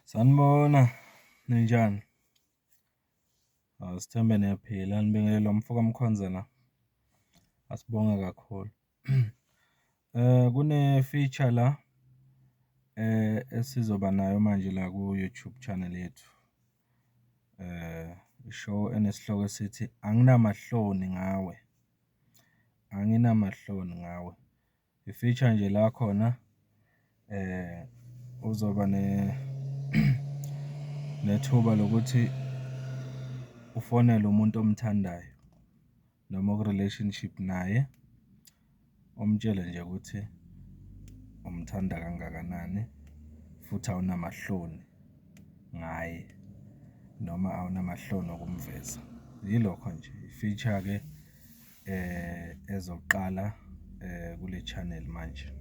Sanibona, ninjani? Sithembe niyaphila, nibingelelwa umfoka Mkhonza la. Asibonge kakhulu. Kune-feature la esizoba nayo manje la ku-YouTube channel yethu. Ishow enesihloko esithi Anginamahloni ngawe. Anginamahloni ngawe. I-feature nje la khona uzoba nethuba lokuthi ufonele umuntu omthandayo noma ku-relationship naye, umtshele nje ukuthi umthanda kangakanani futhi awunamahloni ngaye noma awunamahloni okumveza. Yilokho nje, i-feature-ke ezoqala kule channel manje.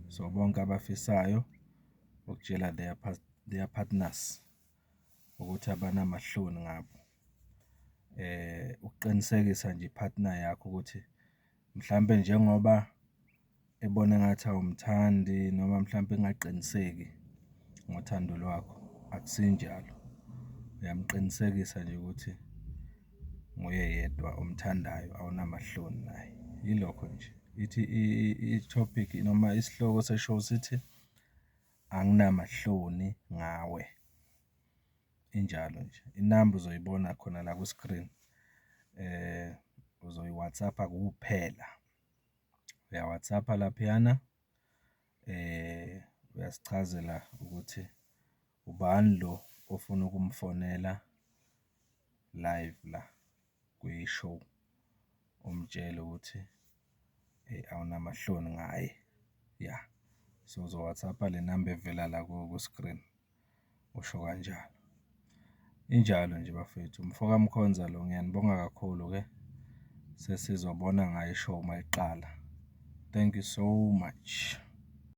So bonke abafisayo ukutshela their partners ukuthi abanamahloni ngabo. Ukuqinisekisa nje i-partner yakho ukuthi mhlambe njengoba ebona engathi awumthandi noma mhlambe engaqiniseki ngothando lwakho, akusinjalo. Uyamqinisekisa nje ukuthi nguye yedwa omthandayo, awunamahloni naye. Yilokho nje. Ithi i-topic noma isihloko seshow sithi anginamahloni ngawe. Injalo nje. Inamba uzoyibona khona la ku-screen. Uzoyi-WhatsApp-a kuphela. Uya-WhatsApp-a laphayana, uyasichazela ukuthi ubani lo ofuna ukumfonela live la kwi-show, umtshele ukuthi awunamahloni ngaye. Ya. So uzo-WhatsApp-a le namba evela la ku-screen. Usho kanjalo. Injalo nje bafethu. Umfoka Mkhonza lo, ngiyanibonga kakhulu-ke. Sesizobona ngayo i-show mayiqala. Thank you so much.